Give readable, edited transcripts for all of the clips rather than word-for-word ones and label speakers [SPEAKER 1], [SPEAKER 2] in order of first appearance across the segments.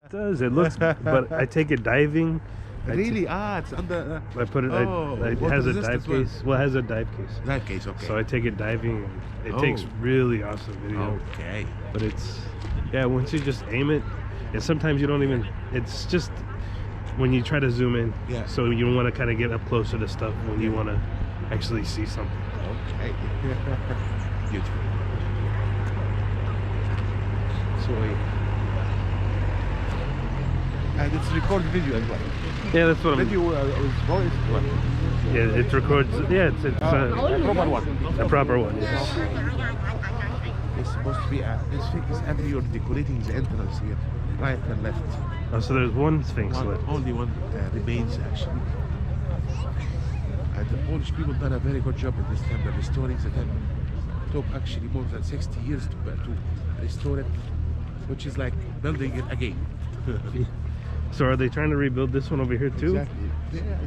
[SPEAKER 1] It does. It looks, but I take it diving.
[SPEAKER 2] Really? It's under.
[SPEAKER 1] I put it. It has a dive case. Well, it has a dive case.
[SPEAKER 2] Dive case, okay.
[SPEAKER 1] So I take it diving. And it takes really awesome video.
[SPEAKER 2] Okay.
[SPEAKER 1] But it's, yeah. Once you just aim it, and sometimes you don't even. It's just when you try to zoom in.
[SPEAKER 2] Yeah.
[SPEAKER 1] So you want to kind of get up closer to stuff when you want to actually see something.
[SPEAKER 2] Okay. Beautiful.
[SPEAKER 1] Sweet.
[SPEAKER 2] And it's recorded video as well.
[SPEAKER 1] Yeah, that's what
[SPEAKER 2] Video with voice.
[SPEAKER 1] Yeah, it records. Yeah, it's
[SPEAKER 2] a proper one.
[SPEAKER 1] A proper one. Yes.
[SPEAKER 2] It's supposed to be this Sphinx every you're decorating the entrance here, right and left.
[SPEAKER 1] Oh, so there's one Sphinx left.
[SPEAKER 2] Only one remains actually. And the Polish people done a very good job in this temple, restoring the temple. It took actually more than 60 years to restore it, which is like building it again.
[SPEAKER 1] So are they trying to rebuild this one over here too?
[SPEAKER 2] Exactly.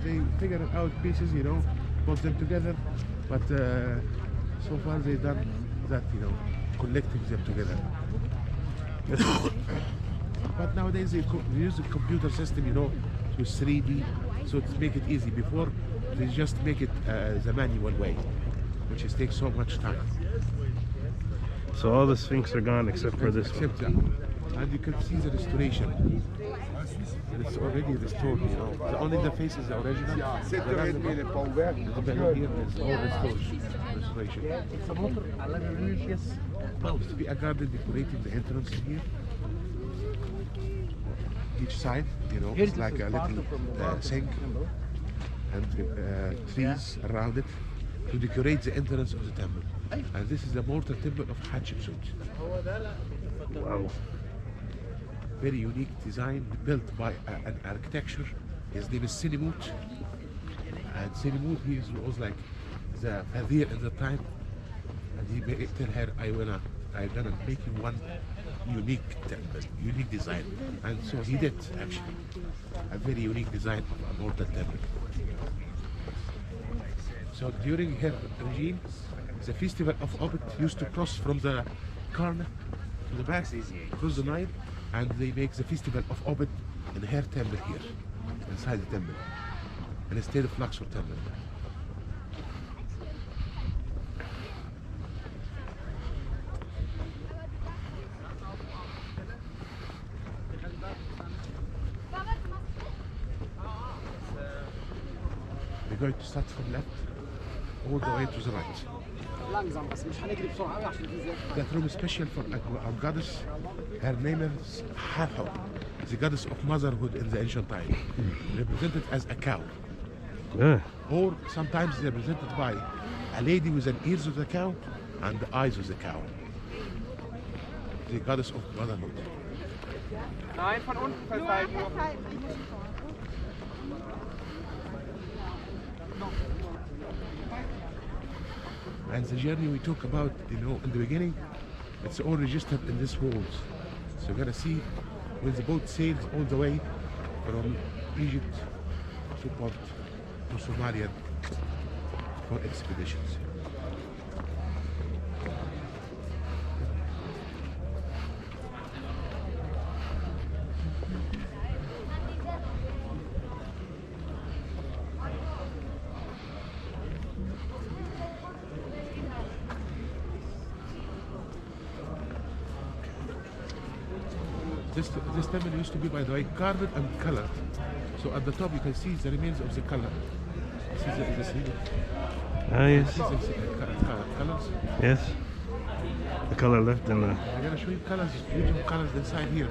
[SPEAKER 2] They figured out pieces, put them together, but so far they've done that, collecting them together. But nowadays they use the computer system, to 3D, so to make it easy. Before they just make it the manual way, which takes so much time.
[SPEAKER 1] So all the Sphinx are gone except for this one.
[SPEAKER 2] That. And you can see the restoration. It's already restored, Only the face is the original. The below here is all restoration. It's supposed to be a garden decorating the entrance here. Each side, it's like a little sink and trees around it to decorate the entrance of the temple. And this is the Mortar Temple of Hatshepsut.
[SPEAKER 1] Wow.
[SPEAKER 2] Very unique design built by an architecture. His name is Sinimut. And Sinimut, he was like the Fadir at the time. And he tell her, I'm gonna make you one unique temple, unique design. And so he did actually. A very unique design of a Mortar temple. So during her regime, the festival of Obit used to cross from the Karna to the back, across the Nile, and they make the festival of Obit in her temple here, inside the temple, instead of Luxor temple. We're going to start from left all the way to the right. That room is special for our goddess. Her name is Hathor, the goddess of motherhood in the ancient time, represented as a cow.
[SPEAKER 1] Yeah.
[SPEAKER 2] Or sometimes represented by a lady with the ears of the cow and the eyes of the cow. The goddess of motherhood.
[SPEAKER 3] Nein, von unten festhalten.
[SPEAKER 2] And the journey we talk about, in the beginning, it's all registered in these walls. So you're gonna see when the boat sails all the way from Egypt to Port to Somalia for expeditions. This temple used to be, by the way, carved and colored. So at the top you can see the remains of the color. See the
[SPEAKER 1] Yes.
[SPEAKER 2] See the colors?
[SPEAKER 1] Yes. The color left and the...
[SPEAKER 2] I'm gonna show you colors, beautiful colors inside here.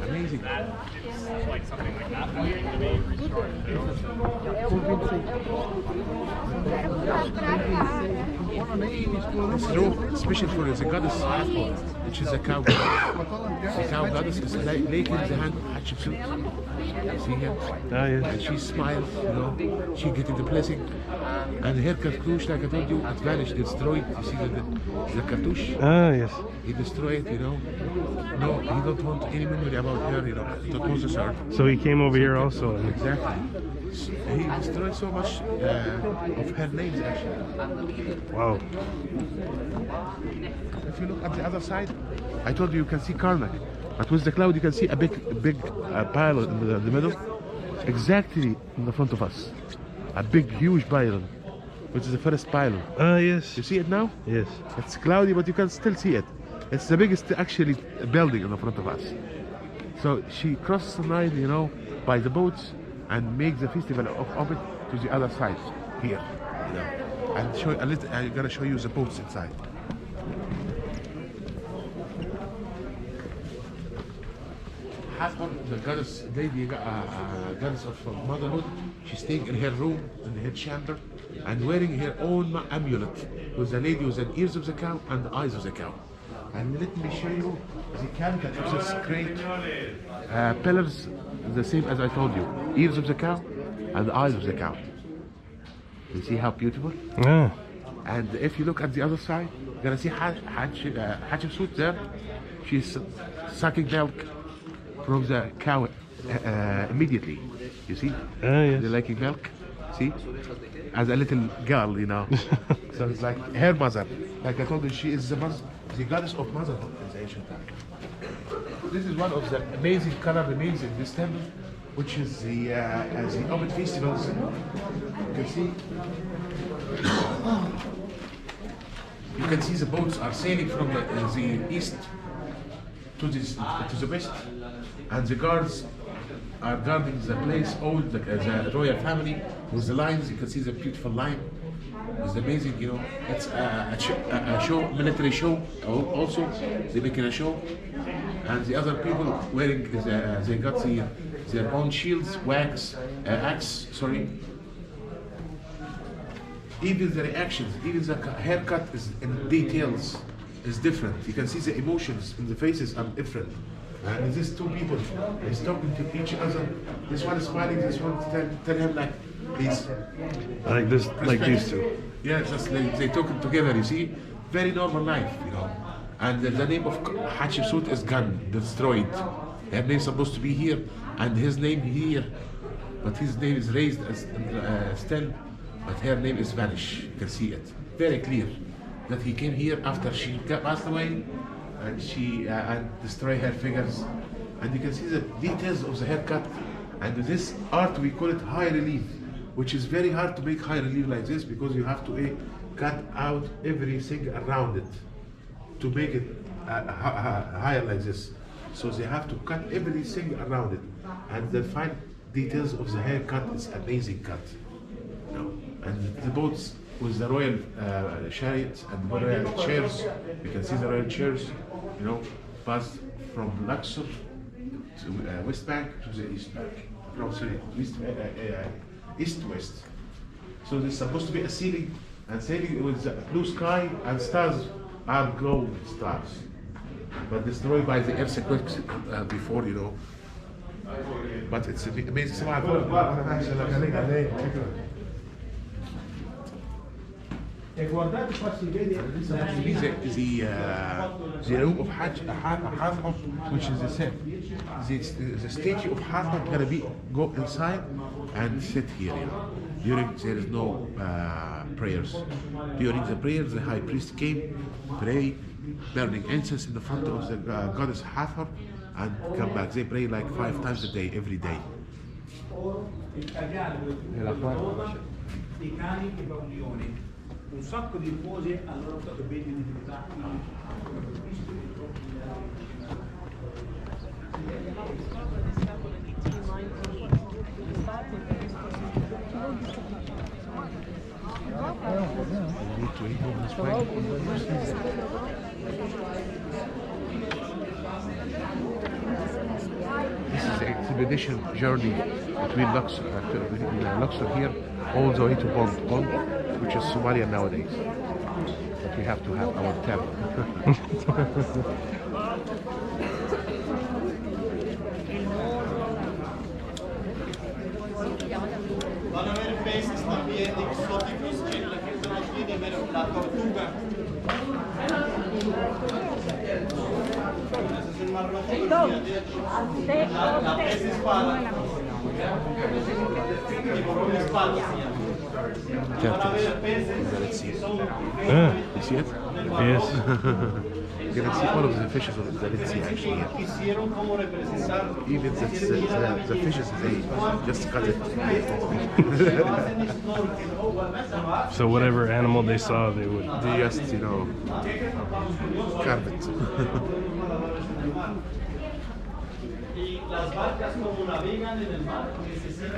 [SPEAKER 2] Amazing.
[SPEAKER 3] Like something like that.
[SPEAKER 2] This room, special for the goddess Hathor, which is a cow goddess. The cow goddess is laid in the hand of Hatshepsut. See here?
[SPEAKER 1] Yes.
[SPEAKER 2] And she smiles, she getting the blessing. And her cartouche, like I told you, it vanished, destroyed. You see the cartouche?
[SPEAKER 1] Yes.
[SPEAKER 2] He destroyed it, No, he don't want any memory about her, That was her.
[SPEAKER 1] So he came over here also.
[SPEAKER 2] Exactly. He destroyed so much of her names, actually.
[SPEAKER 1] Wow.
[SPEAKER 2] If you look at the other side, I told you can see Karnak. But with the cloud, you can see a big pylon in the middle, exactly in the front of us. A big, huge pylon, which is the first pylon.
[SPEAKER 1] Ah, yes.
[SPEAKER 2] You see it now?
[SPEAKER 1] Yes.
[SPEAKER 2] It's cloudy, but you can still see it. It's the biggest, actually, building in the front of us. So she crosses the Nile, you know, by the boats and makes the festival of it to the other side here. You know, and show a little. I'm gonna show you the boats inside. Hathor, the goddess, lady, goddess of motherhood, she's staying in her room, in her chamber, and wearing her own amulet with the lady with the ears of the cow and the eyes of the cow. And let me show you the cow that uses great pillars, the same as I told you, ears of the cow and the eyes of the cow. You see how beautiful?
[SPEAKER 1] Yeah.
[SPEAKER 2] And if you look at the other side, you're gonna see Hatshepsut there. She's sucking milk from the cow immediately. You see?
[SPEAKER 1] Yes.
[SPEAKER 2] They're liking milk. See? As a little girl, you know. So it's like her mother. Like I told you, she is the goddess of motherhood in the ancient time. This is one of the amazing color remains in this temple, which is the open festivals. You can see. You can see the boats are sailing from the east to the west, and the guards are guarding the place. All the royal family with the lions. You can see the beautiful lion. It's amazing, you know. It's a show, military show. Also, they're making a show, and the other people wearing they got their own shields, axe. Sorry. Even the reactions, even the haircut is in details is different. You can see the emotions in the faces are different. And these two people is talking to each other. This one is smiling, this one tell him like he's
[SPEAKER 1] Like this, like these two.
[SPEAKER 2] yeah, just like they talking together. You see, very normal life, you know. And the name of Hatshepsut is gone, destroyed. Her name is supposed to be here, and his name here, but his name is raised as still. But her name is vanished. You can see it very clear that he came here after she passed away, and she destroyed her figures. And you can see the details of the haircut. And this art we call it high relief, which is very hard to make high relief like this because you have to cut out everything around it to make it higher like this. So they have to cut everything around it, and the fine details of the haircut is amazing cut. You know? And the boats with the royal chariots and the royal chairs, you can see the royal chairs, you know, pass from Luxor to West Bank to the East Bank. No, sorry, East to West. So there's supposed to be a ceiling, and sailing with the blue sky and stars are glowing stars, but destroyed by the earthquakes before, you know. But it's amazing.
[SPEAKER 4] E guardate qua si vede
[SPEAKER 2] the room of Hathor, which is the same. The statue of Hathor gonna go inside and sit here. You know. During there is no prayers. During the prayers, the high priest came, pray, burning incense in the front of the goddess Hathor, and come back. They pray like 5 times a day, every day.
[SPEAKER 4] I cani e baulioni. Un sacco di cose allora sono ben identificati.
[SPEAKER 2] This is the expedition journey between Luxor here all the way to Bond, which is Somalia nowadays. But we have to have our temple.
[SPEAKER 5] Vanno a avere pesci, sta piedi, sotto i fischi, sono piedi e avere la tortuga. Adesso sul Mar Rosso, la pesce spalla. Tipo le spalle sia. Vanno a avere pesci, sono
[SPEAKER 2] You see it?
[SPEAKER 1] Yes.
[SPEAKER 2] You can see all of the fishes of the Red Sea actually here.
[SPEAKER 5] Quisieron como representar.
[SPEAKER 2] Even the fishes, they just cut it.
[SPEAKER 1] So whatever animal they saw, they would.
[SPEAKER 2] They just, you know, carve it.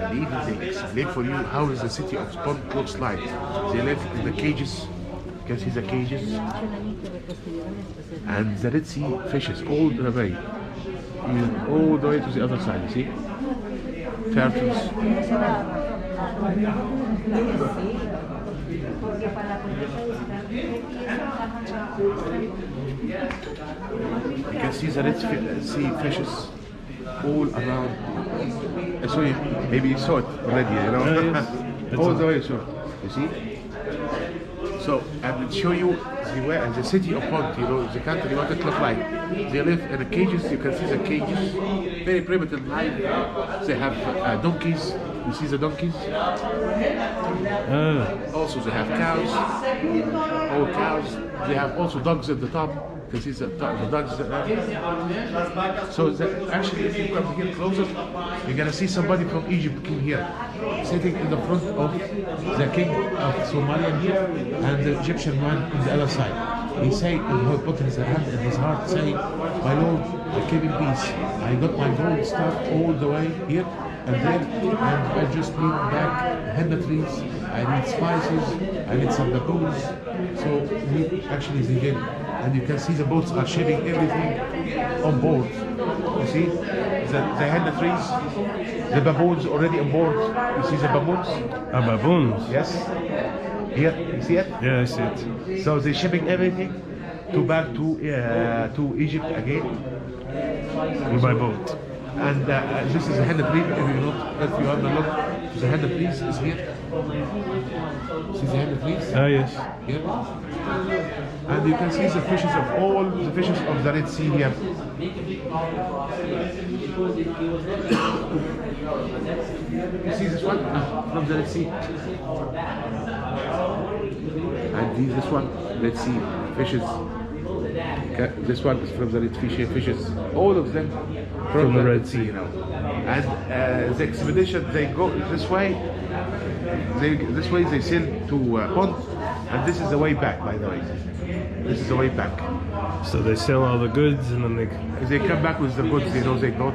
[SPEAKER 2] And even they explain for you how is the city of Pond looks like. They live in the cages. You can see the cages. And the Red Sea fishes all the way. Even all the way to the other side, you see? Turtles. You can see the Red Sea fishes all around. Sorry, maybe you saw it already, you know? All the way, so you see? So, and it show you the city of Pond, you know, the country, what it look like. They live in the cages, you can see the cages, very primitive life. They have donkeys, you see the donkeys? Also they have cows, all cows. They have also dogs at the top. You can see the dogs. So actually, if you come here closer, you're gonna see somebody from Egypt came here, sitting in the front of the king of Somalia here, and the Egyptian one on the other side. He say, he put his hand in his heart, saying, "My Lord, the king in peace. I got my gold stuff all the way here and there, and I just need back henna trees. I need spices. I need some baboons." So he actually is again. And you can see the boats are shipping everything on board. You see the henna trees, the baboons already on board. You see the baboons?
[SPEAKER 1] Baboons?
[SPEAKER 2] Yes. Here, you see it?
[SPEAKER 1] Yeah, I see it.
[SPEAKER 2] So they're shipping everything back to Egypt again.
[SPEAKER 1] By boat.
[SPEAKER 2] And this is the henna tree. If you have a look, the henna trees is here. See the henna trees?
[SPEAKER 1] Yes.
[SPEAKER 2] Here. And you can see the fishes of all the fishes of the Red Sea here. You see this one from the Red Sea? And this one, Red Sea fishes. This one is from the Red Sea fishes. All of them from the Red Sea, you know. And the expedition, they go this way. This way they sail to Pond, and this is the way back, by the way. This is the way back.
[SPEAKER 1] So they sell all the goods and then
[SPEAKER 2] they come back with the goods, you know, they go.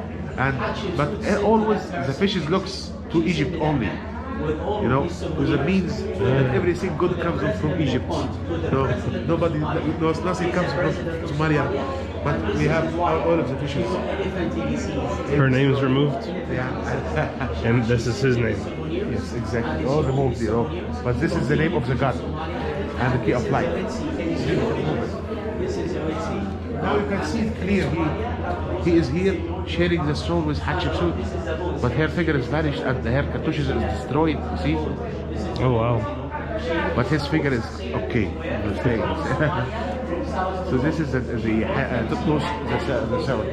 [SPEAKER 2] But always the fishes looks to Egypt only. You know, because it means that everything good comes from Egypt. No, nobody knows, nothing comes from Somalia. But we have all of the fishes.
[SPEAKER 1] her name is removed,
[SPEAKER 2] Yeah.
[SPEAKER 1] and this is his name.
[SPEAKER 2] Yes, exactly. All removed, you know. But this is the name of the God and the key of life. Now you can see it clear. He is here sharing the throne with Hatshepsut, but her figure is vanished and her cartouches is destroyed. You see?
[SPEAKER 1] Oh wow!
[SPEAKER 2] But his figure is okay. So this is the south.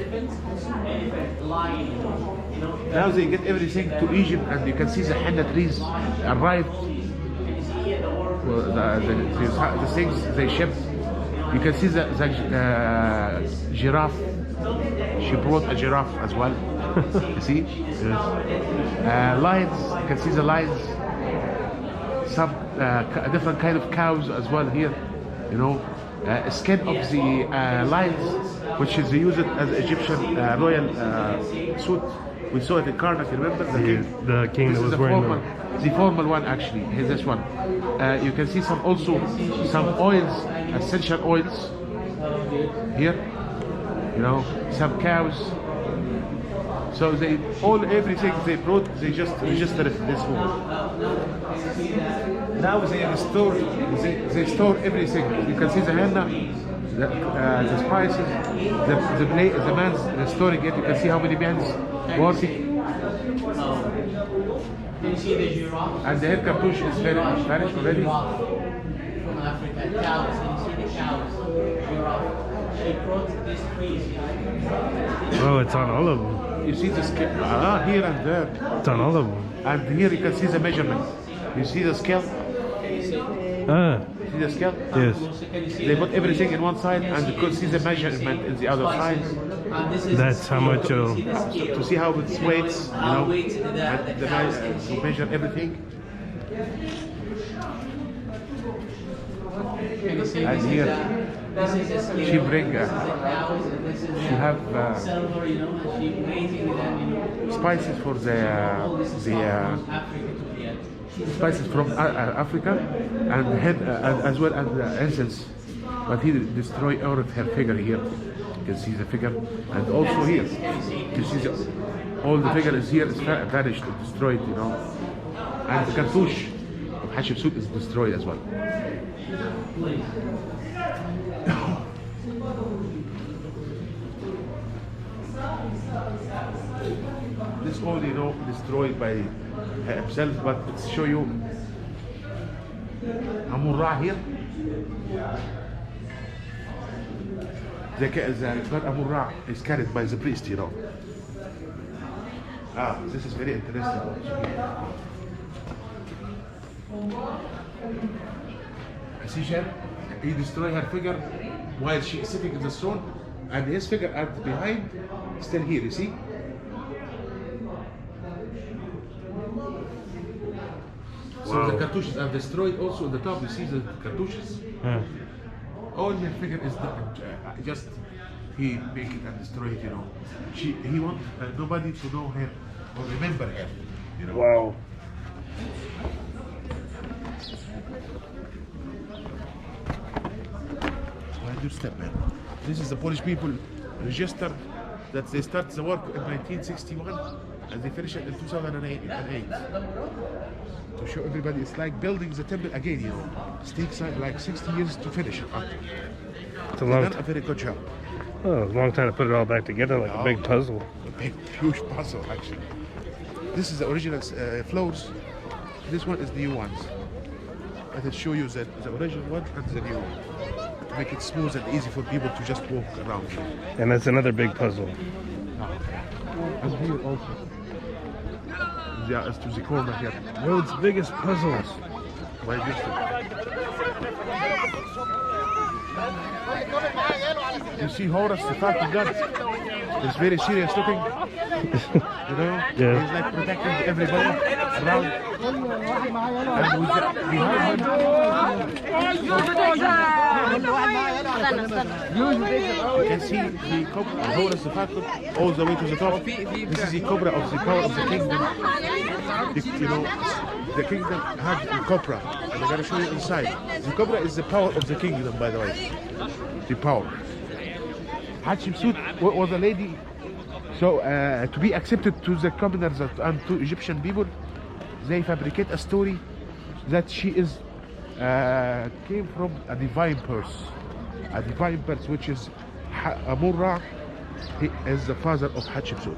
[SPEAKER 2] Now they get everything to Egypt, and you can see the henna trees arrived. The things they shipped. You can see the giraffe. She brought a giraffe as well. You see? Yes. Lions. You can see the lions. Some different kind of cows as well here. You know, skin of the lions, which is used as Egyptian royal suit. We saw it in Karnak. Remember
[SPEAKER 1] The king that was wearing them.
[SPEAKER 2] The formal one actually. Here's this one. You can see some oils, essential oils here. You know, some cows. So everything they brought, they just registered it in this room. Now they store everything. You can see the henna, the spices, the man's restoring it. You can see how many men's working. And the hair cartouche is very vanished already.
[SPEAKER 5] From Africa, cows, and you see the cows, giraffe. She brought these trees.
[SPEAKER 1] Oh, it's on all of them.
[SPEAKER 2] You see the scale here and there.
[SPEAKER 1] It's on all of them.
[SPEAKER 2] And here you can see the measurement. You see the scale? See the scale?
[SPEAKER 1] Yes.
[SPEAKER 2] They put everything in one side and you could see the measurement in the other side.
[SPEAKER 1] That's how much it'll.
[SPEAKER 2] To see how it weights, you know, and the to measure everything. And here, she bring, she have spices for the spices from Africa, and as well as incense. But he destroyed all of her figure here. You can see the figure, and also here. You see all the figure is here is vanished, destroyed, you know. And the cartouche of Hatshepsut is destroyed as well. This all, you know, destroyed by himself, but it's show you Amun-Ra here. The God Amun-Ra is carried by the priest, you know. This is very interesting. See her? He destroyed her figure while she is sitting in the throne, and his figure at behind, still here, you see? So the cartouches are destroyed also on the top. You see the cartouches?
[SPEAKER 1] Yeah.
[SPEAKER 2] All her figure is just he make it and destroy it, you know. He want nobody to know her or remember her, you know.
[SPEAKER 1] Wow.
[SPEAKER 2] I understand, man. This is the Polish people registered that they start the work in 1961 and they finish it in 2008. To show everybody, it's like building the temple again, you know. It takes like 60 years to finish it.
[SPEAKER 1] It's a long
[SPEAKER 2] Done a very good job.
[SPEAKER 1] Oh, it's a long time to put it all back together like a big puzzle.
[SPEAKER 2] A big, huge puzzle, actually. This is the original floors. This one is the new ones. I will show you the original one and the new one. To make it smooth and easy for people to just walk around.
[SPEAKER 1] And that's another big puzzle.
[SPEAKER 2] And here also. Yeah, as to the corner here.
[SPEAKER 1] World's biggest puzzles.
[SPEAKER 2] Why this? You see Horus, the falcon god. He's very serious looking. You know?
[SPEAKER 1] Yeah.
[SPEAKER 2] He's like protecting everybody around. And with behind you can see the cobra, Horus the falcon, all the way to the top. This is the cobra of the power of the kingdom. You know, the kingdom has the cobra. And I'm going to show you inside. The cobra is the power of the kingdom, by the way. The power. Hatshepsut was a lady, so to be accepted to the commoners and to Egyptian people, they fabricate a story that she is came from a divine purse. A divine purse, which is Amun-Ra. He is the father of Hatshepsut.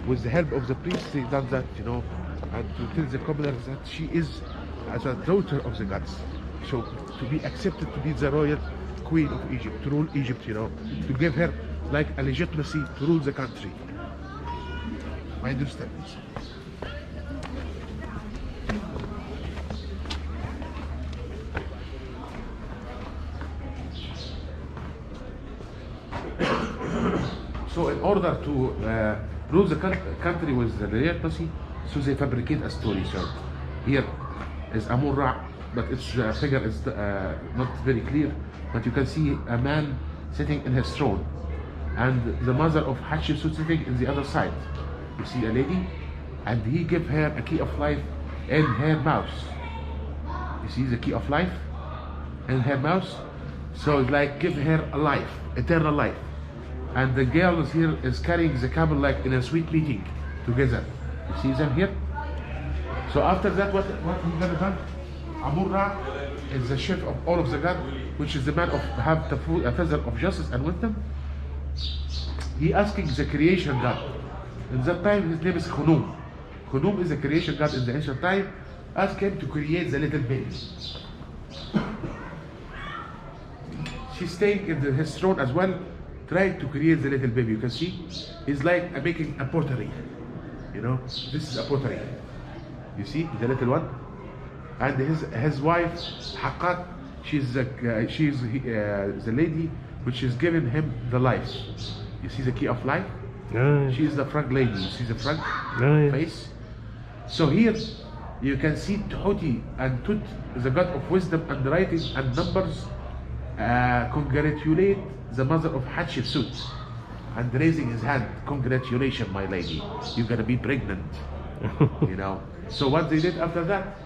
[SPEAKER 2] With the help of the priest, they done that, you know, and to tell the commoners that she is as a daughter of the gods. So to be accepted to be the royal queen of Egypt, to rule Egypt, you know, to give her like a legitimacy to rule the country. I understand this. So in order to rule the country with the legitimacy, so they fabricate a story. So here is Amun-Ra, but its figure is not very clear. But you can see a man sitting in his throne, and the mother of Hatshepsut sitting in the other side. You see a lady, and he gave her a key of life in her mouth. You see the key of life in her mouth. So it's like give her a life, eternal life. And the girl is here is carrying the camel like in a sweet meeting together. You see them here? So after that, what he gonna do? Amun-Ra is the chef of all of the gods, which is the man of have the feather of justice and wisdom. He asking the creation god. In that time, his name is Khunum. Khunum is the creation god in the ancient time. Ask him to create the little baby. She's staying in his throne as well, trying to create the little baby. You can see, he's like making a pottery. You know, this is a pottery. You see, the little one. And his wife, Haqqat, she's the lady which is giving him the life. You see the key of life?
[SPEAKER 1] Yeah.
[SPEAKER 2] She's the front lady. You see the front
[SPEAKER 1] Yeah.
[SPEAKER 2] face? So here you can see Tuhuti and Tut, the god of wisdom and writing and numbers, congratulate the mother of Hatshepsut and raising his hand. Congratulations, my lady. You're gonna be pregnant. You know. So what they did after that?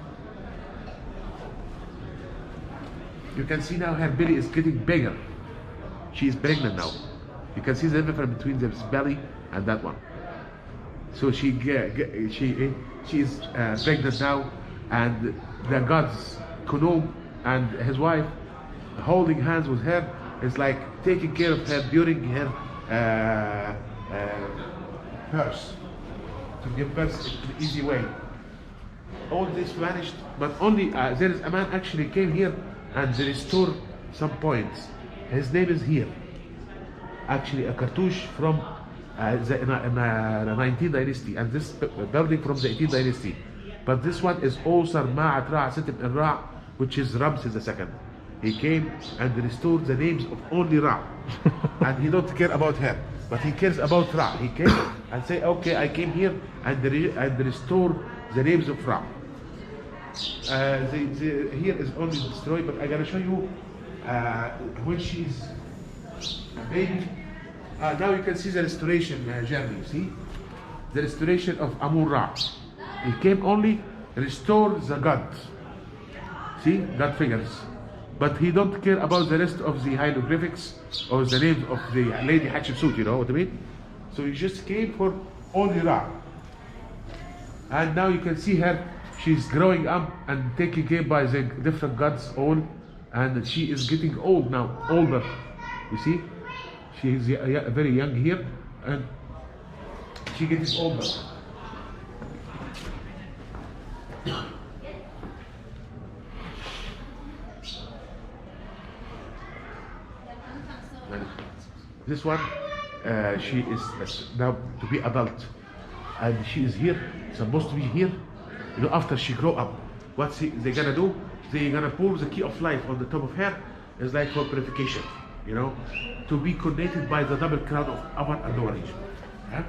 [SPEAKER 2] You can see now her belly is getting bigger. She is pregnant now. You can see the difference between this belly and that one. So she is pregnant now, and the gods Kunum and his wife holding hands with her is like taking care of her during her birth, to give birth in an easy way. All this vanished, but only there is a man actually came here and they restored some points. His name is here. Actually, a cartouche from the 19th dynasty, and this building from the 18th dynasty. But this one is Osar Ma'at Ra Sitim in Ra, which is Ramses II. He came and restored the names of only Ra. And he don't care about her, but he cares about Ra. He came and say, okay, I came here and restore the names of Ra. Here is only destroyed, but I gotta show you when she's a baby. Now you can see the restoration journey. You see the restoration of Amun-Ra. He came only restore the god. See, god figures, but he don't care about the rest of the hieroglyphics or the names of the lady Hatshepsut. You know what I mean? So he just came for only Ra. And now you can see her. She's growing up and taken care by the different gods all, and she is getting old now, older. You see, she is very young here, and she gets older. And this one, she is now to be adult, and she is here, supposed to be here. You know, after she grow up, what they gonna do? They gonna pour the key of life on the top of her. It's like for purification, you know, to be connected by the double crown of upper and lower region. Huh?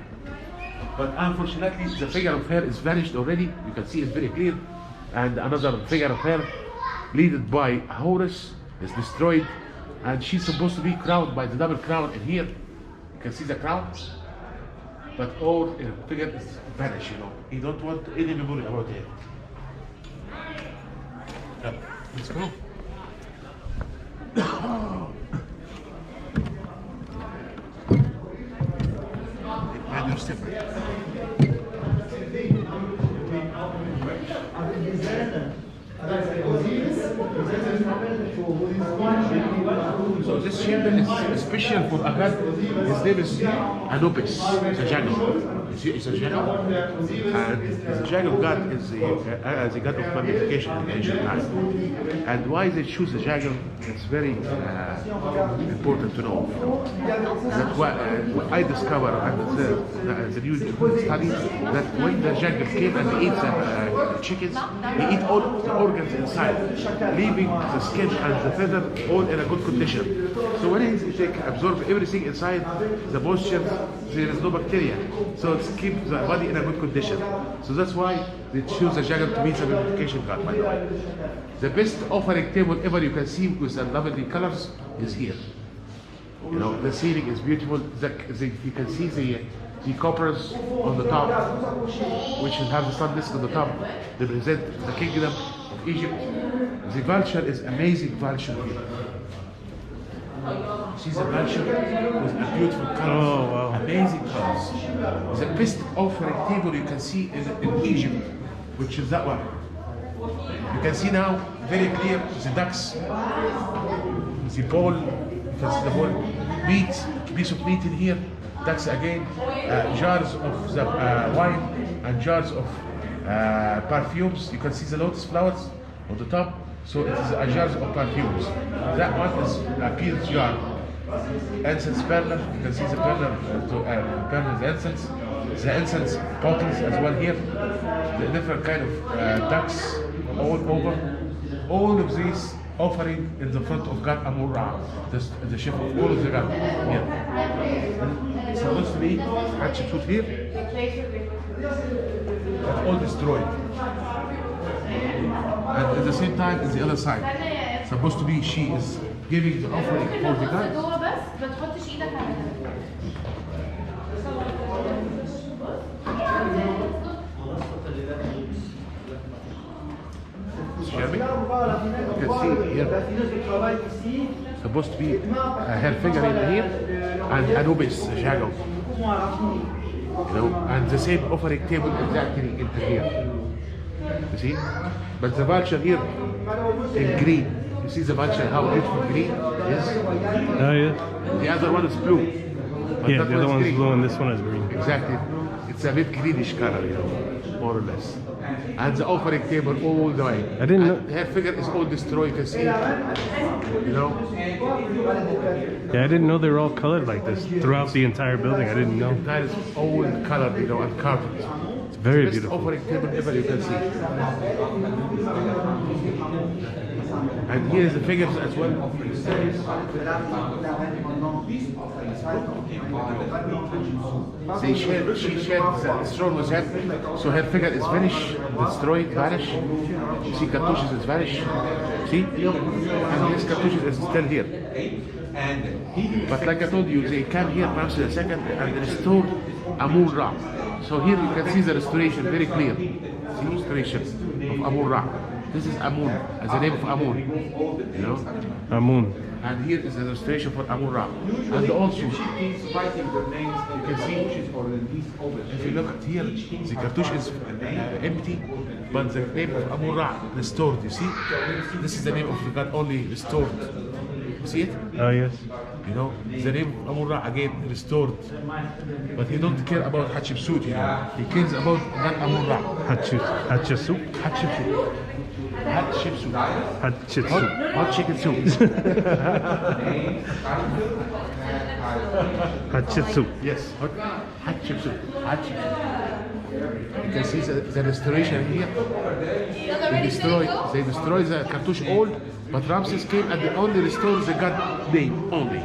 [SPEAKER 2] But unfortunately, the figure of her is vanished already. You can see it very clear. And another figure of her, led by Horus, is destroyed. And she's supposed to be crowned by the double crown in here. You can see the crown. But all figure is vanished, you know. You don't want any memory about it. Let's go. And your step. So this chamber is special for a god. His name is Anubis, the jackal. You see, it's a jackal. And the jackal god is the god of mummification in ancient times. And why they choose the jackal, it's very important to know. That what I discovered and the new study, that when the jackal came and ate the chickens, he ate all the organs inside, leaving the skin and the feather all in a good condition. So when he absorb everything inside the moisture, there is no bacteria. So it keeps the body in a good condition. So that's why they choose the jackal to be the purification god, by the way. The best offering table ever you can see with the lovely colors is here. You know, the ceiling is beautiful. You can see the coppers on the top, which have the sun disk on the top, represent the kingdom of Egypt. The vulture is amazing vulture here. She's a vulture with a beautiful colors,
[SPEAKER 1] Oh, wow.
[SPEAKER 2] amazing colors. The best offering table you can see in Egypt, which is that one. You can see now very clear the ducks, the bowl. You can see the bowl, meat, piece of meat in here. Ducks again, jars of the wine and jars of perfumes. You can see the lotus flowers on the top. So it is a jars of perfumes. That one is a pearl jar. Incense burner. You can see the burner to burn the incense. The incense bottles as well here. The different kind of ducks all over. All of these offering in the front of God Amur-Ra, the ship of all of the God here. It's supposed to be Hatshepsut here. That's all destroyed. And at the same time, it's the other side. Supposed to be she is giving the offering for the God. You can see here, supposed to be her figure in here, and Anubis shadow, you know, and the same offering table exactly into here. You see, but the vulture here in green. You see the vulture how beautiful green is.
[SPEAKER 1] Oh yeah.
[SPEAKER 2] The other one is blue.
[SPEAKER 1] Yeah, the other one's blue and this one is green.
[SPEAKER 2] Exactly. It's a bit greenish color, you know, more or less. And the offering table all the way.
[SPEAKER 1] I didn't know.
[SPEAKER 2] Her figure is all destroyed, you can see. You know?
[SPEAKER 1] Yeah, I didn't know they were all colored like this throughout the entire building. I didn't know.
[SPEAKER 2] That is all colored, you know, and carved.
[SPEAKER 1] It's very
[SPEAKER 2] Best
[SPEAKER 1] beautiful.
[SPEAKER 2] offering table ever you can see. And here is the figures as well. She shared the throne with her, so her figure is vanished, destroyed, vanished. You see, cartouches is vanished. See? And this cartouches is still here. But like I told you, they came here perhaps in a second and restored Amur-Ra. So here you can see the restoration very clear. See, restoration of Amur-Ra. This is Amun, as the name of Amun, you know?
[SPEAKER 1] Amun.
[SPEAKER 2] And here is the restoration for Amur-Ra. And also, you can see, if you look at here, the cartouche is empty, but the name of Amur-Ra restored, you see? This is the name of the God only restored. You see it?
[SPEAKER 1] Oh yes.
[SPEAKER 2] You know, the name of Amur-Ra again restored. But he don't care about Hatshepsut, you know. He cares about God Amur-Ra.
[SPEAKER 1] Hatshepsut.
[SPEAKER 2] Hatshepsut. Hatshepsut.
[SPEAKER 1] Hatshepsut.
[SPEAKER 2] Hot chicken soup.
[SPEAKER 1] Hatshepsut.
[SPEAKER 2] Yes. Hatshepsut. Hatshepsut. You can see the restoration here. They destroyed the cartouche old, but Ramses came and they only restored the God name only.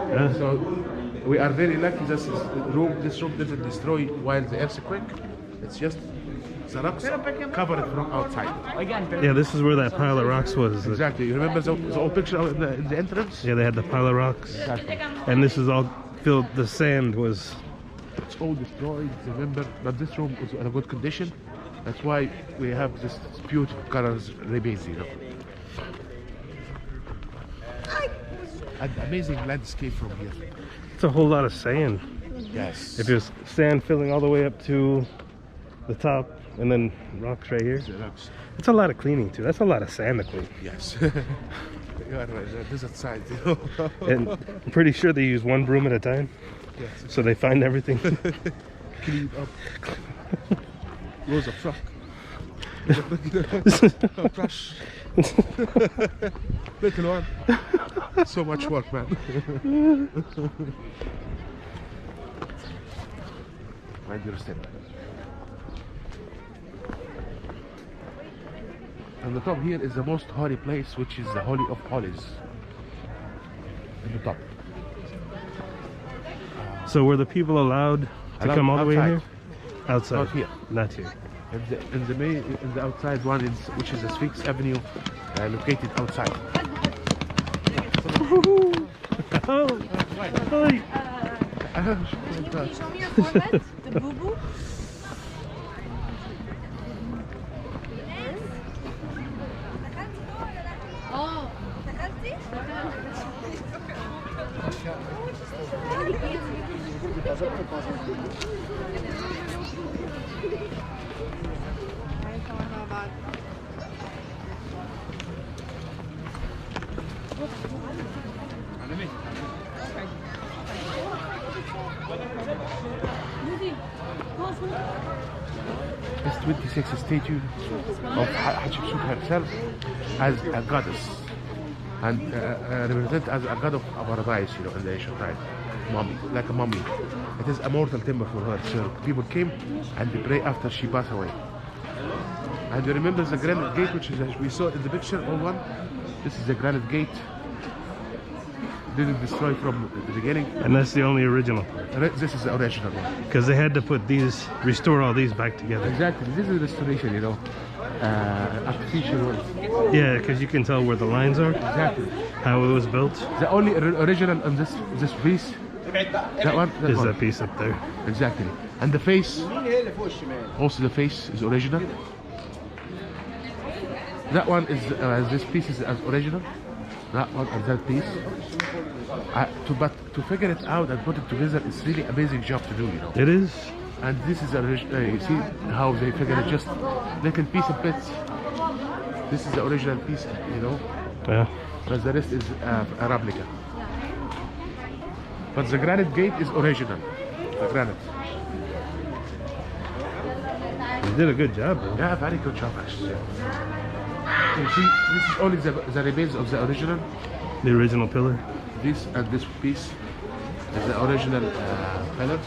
[SPEAKER 1] Yeah.
[SPEAKER 2] So we are very lucky that this room didn't destroy while the earthquake. It's just the rocks covered from outside.
[SPEAKER 1] Yeah, this is where that pile of rocks was.
[SPEAKER 2] Exactly. You remember the old picture in the entrance?
[SPEAKER 1] Yeah, they had the pile of rocks.
[SPEAKER 2] Exactly.
[SPEAKER 1] And this is all filled, the sand was...
[SPEAKER 2] It's all destroyed, remember, but this room is in a good condition. That's why we have this beautiful colors remains, you know. An amazing landscape from here.
[SPEAKER 1] It's a whole lot of sand.
[SPEAKER 2] Yes.
[SPEAKER 1] If there's sand filling all the way up to the top, and then rocks right here.
[SPEAKER 2] The rocks.
[SPEAKER 1] It's a lot of cleaning too. That's a lot of sand to clean.
[SPEAKER 2] Yes. You are right, the desert side, you know.
[SPEAKER 1] And I'm pretty sure they use one broom at a time.
[SPEAKER 2] Yes.
[SPEAKER 1] So they find everything.
[SPEAKER 2] Clean up. Rows of truck. Brush. Little one. So much work, man. Mind your step. And the top here is the most holy place, which is the Holy of Holies. In the top.
[SPEAKER 1] So were the people allowed to come all the way here? Outside.
[SPEAKER 2] Not here.
[SPEAKER 1] Not here.
[SPEAKER 2] In the outside one, which is the Sphinx Avenue, located outside.
[SPEAKER 1] Oh, hi.
[SPEAKER 6] Can you show me your forehead? The boo-boo? Oh.
[SPEAKER 2] This 26th statue of Hatshepsut herself as a goddess and represented as a god of paradise, you know, in the ancient time, mummy, like a mummy. It is a mortal temple for her. So people came and they pray after she passed away. And you remember the Granite Gate, which is as we saw in the picture, all one. This is the Granite Gate. Didn't destroy from the beginning.
[SPEAKER 1] And that's the only original.
[SPEAKER 2] This is the original one.
[SPEAKER 1] Because they had to put these, restore all these back together.
[SPEAKER 2] Exactly. This is restoration, you know, artificial ones.
[SPEAKER 1] Yeah, because you can tell where the lines are.
[SPEAKER 2] Exactly.
[SPEAKER 1] How it was built.
[SPEAKER 2] The only original on this piece, that one,
[SPEAKER 1] Is that piece up there.
[SPEAKER 2] Exactly. And the face, also the face is original. That one is this piece is as original. That one and that piece. But to figure it out and put it together, it's really amazing job to do, you know.
[SPEAKER 1] It is.
[SPEAKER 2] And this is you see how they figure it, just little piece of bits. This is the original piece, you know.
[SPEAKER 1] Yeah.
[SPEAKER 2] But the rest is a replica. But the Granite Gate is original. The granite.
[SPEAKER 1] You did a good job, though.
[SPEAKER 2] Yeah, very good job actually. You see, this is only the remains of the original.
[SPEAKER 1] The original pillar.
[SPEAKER 2] This and this piece is the original pillars.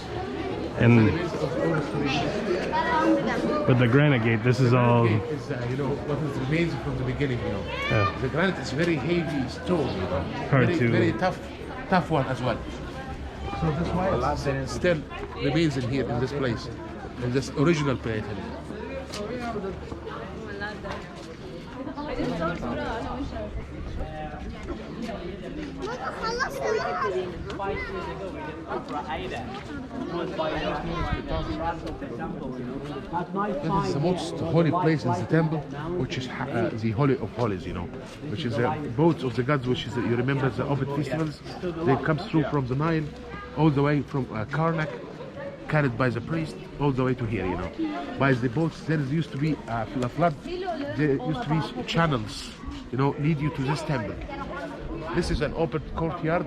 [SPEAKER 1] And
[SPEAKER 2] The remains of all the stories.
[SPEAKER 1] but the Granite Gate, this is all.
[SPEAKER 2] Gate is, you know, what is remains from the beginning, you know.
[SPEAKER 1] Yeah.
[SPEAKER 2] The granite is very heavy stone, you know.
[SPEAKER 1] Hard
[SPEAKER 2] very,
[SPEAKER 1] to-
[SPEAKER 2] very tough one as well. So that's why it still remains in here, in this place, in this original place. This is the most holy place in the temple, which is the Holy of Holies, you know, which is the boats of the gods, which is, you remember the Ovid festivals? They come through from the Nile, all the way from Karnak, carried by the priest, all the way to here, you know. By the boats, there used to be a flood, there used to be channels, you know, lead you to this temple. This is an open courtyard,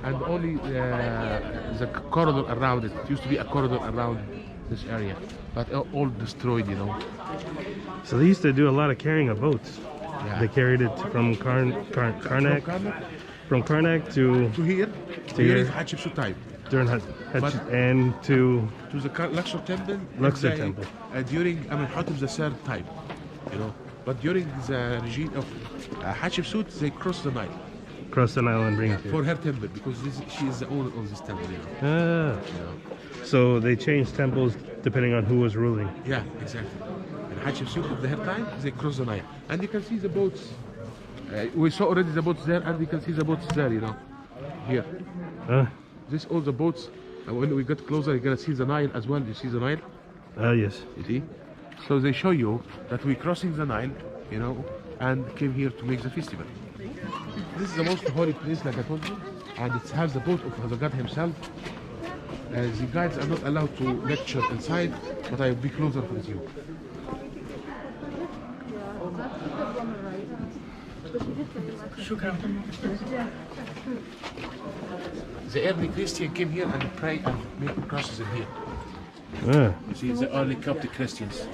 [SPEAKER 2] and only the corridor around it. It used to be a corridor around this area, but all destroyed, you know.
[SPEAKER 1] So they used to do a lot of carrying of boats.
[SPEAKER 2] Yeah.
[SPEAKER 1] They carried it from Karnak, from Karnak
[SPEAKER 2] To here, during
[SPEAKER 1] here.
[SPEAKER 2] Hatshepsut time,
[SPEAKER 1] during
[SPEAKER 2] But-
[SPEAKER 1] and to
[SPEAKER 2] to the Luxor temple,
[SPEAKER 1] Luxor
[SPEAKER 2] and
[SPEAKER 1] temple.
[SPEAKER 2] During Amenhotep III time, you know. But during the regime of Hatshepsut, they crossed the Nile
[SPEAKER 1] cross the Nile and bring it
[SPEAKER 2] for
[SPEAKER 1] here.
[SPEAKER 2] her temple, because she is the owner of this temple, you know.
[SPEAKER 1] Ah.
[SPEAKER 2] You know.
[SPEAKER 1] So they changed temples depending on who was ruling.
[SPEAKER 2] Yeah, exactly. And Hatshepsut at her time, they crossed the Nile. And you can see the boats. We saw already the boats there, and you can see the boats there, you know. Here. This all the boats. And when we get closer, you're gonna see the Nile as well. You see the Nile?
[SPEAKER 1] Yes.
[SPEAKER 2] You see? So they show you that we're crossing the Nile, you know, and came here to make the festival. This is the most holy place, like I told you, and it has the boat of the God himself. The guides are not allowed to lecture inside, but I'll be closer with you. The early Christian came here and prayed and made crosses in here.
[SPEAKER 1] Ah.
[SPEAKER 2] You see the early Coptic Christians.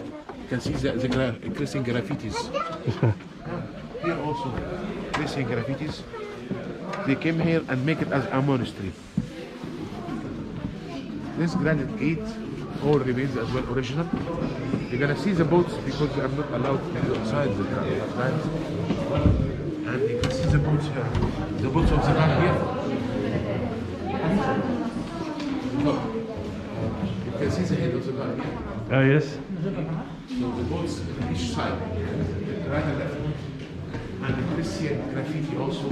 [SPEAKER 2] You can see the Christian graffitis. Here also, Christian graffitis. They came here and make it as a monastery. This Granite Gate all remains as well original. You're gonna see the boats because they are not allowed to go inside the granite. And you can see the boats here. The boats of the God here. Look. You can see the head of the God here.
[SPEAKER 1] Oh, yes.
[SPEAKER 2] So the boats on each side, right and left. And the Christian graffiti also.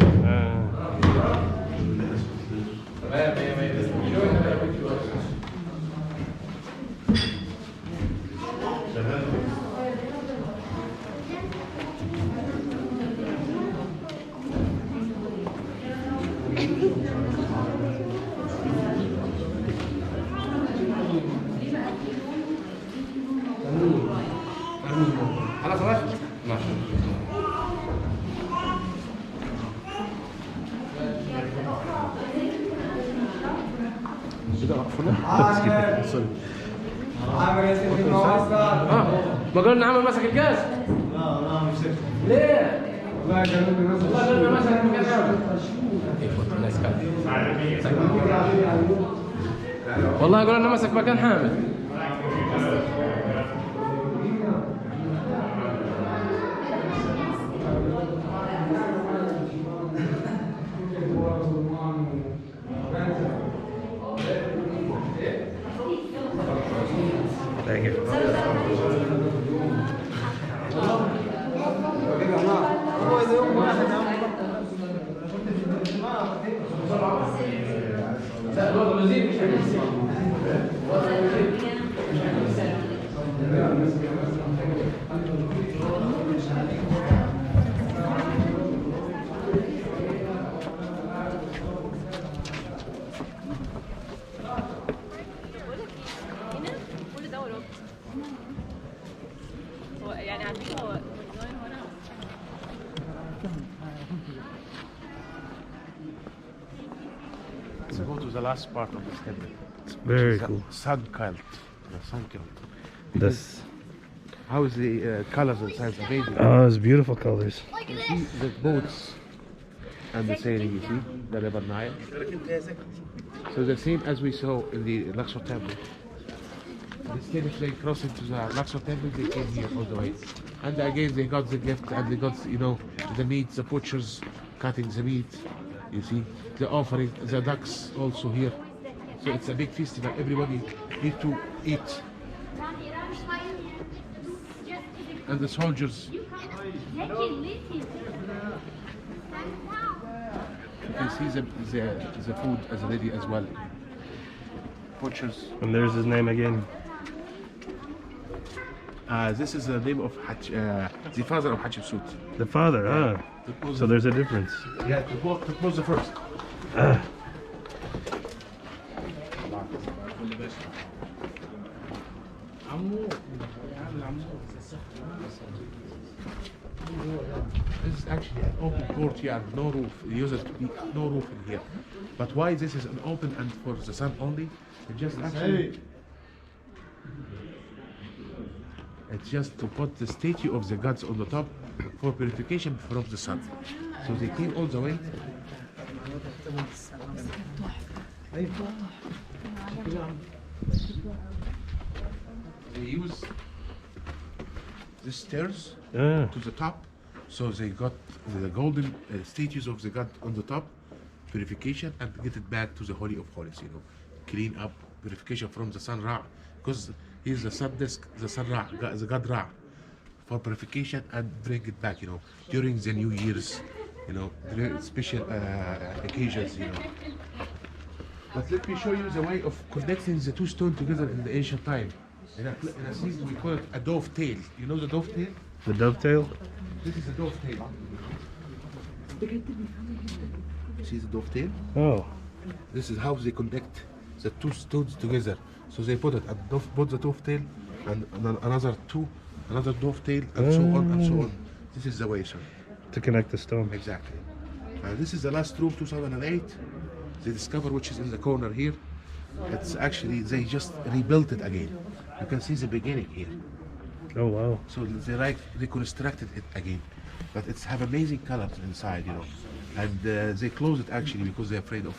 [SPEAKER 2] خلاص خلاص ماشي كده مقفولة؟ سوري.
[SPEAKER 7] ما قلنا نعمل مسك الكاس؟
[SPEAKER 4] لا مش سكت.
[SPEAKER 7] ليه؟
[SPEAKER 4] والله
[SPEAKER 7] قلنا مسك مكان والله قلنا مسك مكان حامل
[SPEAKER 6] كل ده وراك هو يعني على فكره هو الديزاين هنا
[SPEAKER 2] Let's go to the last part of this temple.
[SPEAKER 1] It's very
[SPEAKER 2] The
[SPEAKER 1] cool.
[SPEAKER 2] sun cult. The sun cult.
[SPEAKER 1] This.
[SPEAKER 2] How is the colors inside amazing?
[SPEAKER 1] Oh, it's beautiful colors.
[SPEAKER 2] You see the boats and the sailing, you see, the River Nile. So the same as we saw in the Luxor temple. Instead of they crossing to the Luxor temple, they came here all the way. And again, they got the gift and they got, you know, the meat, the butchers cutting the meat, you see, the offering, the ducks also here. So it's a big festival. Everybody need to eat. And the soldiers. You can see the food as ready as well. Butchers.
[SPEAKER 1] And there's his name again.
[SPEAKER 2] This is the name of the father of Hatshepsut.
[SPEAKER 1] The father, So there's a difference.
[SPEAKER 2] Yeah, to close the first. This is actually an open courtyard, no roof. They use it to be no roof in here. But why this is an open and for the sun only? It's just to put the statue of the gods on the top for purification from the sun. So they came all the way. They use the stairs
[SPEAKER 1] Ah,
[SPEAKER 2] to the top, so they got the golden statues of the god on the top, purification, and get it back to the Holy of Holies, you know, clean up, purification from the sun Ra, because he's the sun disk, the sun Ra, the god Ra, for purification and bring it back, you know, during the New Year's, you know, special occasions, you know. But let me show you the way of connecting the two stones together in the ancient time. In a sense, we call it a dovetail. You know the dovetail?
[SPEAKER 1] the dovetail?
[SPEAKER 2] This is a dovetail. See the dovetail?
[SPEAKER 1] Oh,
[SPEAKER 2] This is how they connect the two stones together. So they put it at put the dovetail and another dovetail and so on and so on. This is the way, sir.
[SPEAKER 1] to connect the stone.
[SPEAKER 2] Exactly. This is the last room, 2008. They discovered, which is in the corner here. It's actually, they just rebuilt it again. You can see the beginning here.
[SPEAKER 1] Oh, wow.
[SPEAKER 2] So they like reconstructed it again, but it's have amazing colors inside, you know. And they close it actually because they're afraid of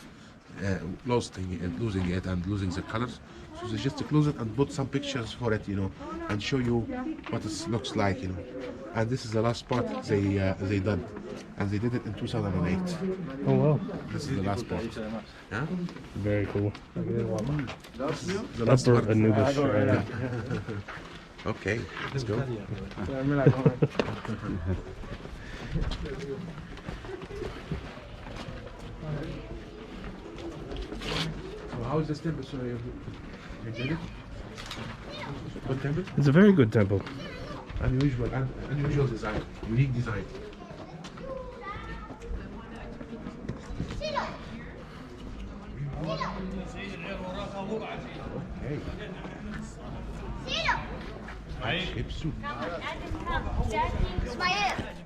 [SPEAKER 2] losing it and losing the colors. So they just close it and put some pictures for it, you know, and show you what it looks like, you know. And this is the last part they done, and they did it in 2008.
[SPEAKER 1] Oh, wow.
[SPEAKER 2] This is the last part. Yeah?
[SPEAKER 1] Very cool.
[SPEAKER 2] The last
[SPEAKER 1] Upper
[SPEAKER 2] part.
[SPEAKER 1] Anubis Shrine.
[SPEAKER 2] Okay, let's go. So how is this temple? So you enjoyed it? Good temple?
[SPEAKER 1] It's a very good temple.
[SPEAKER 2] Unusual design, unique design. Okay. Hatshepsut.
[SPEAKER 6] اسماعيل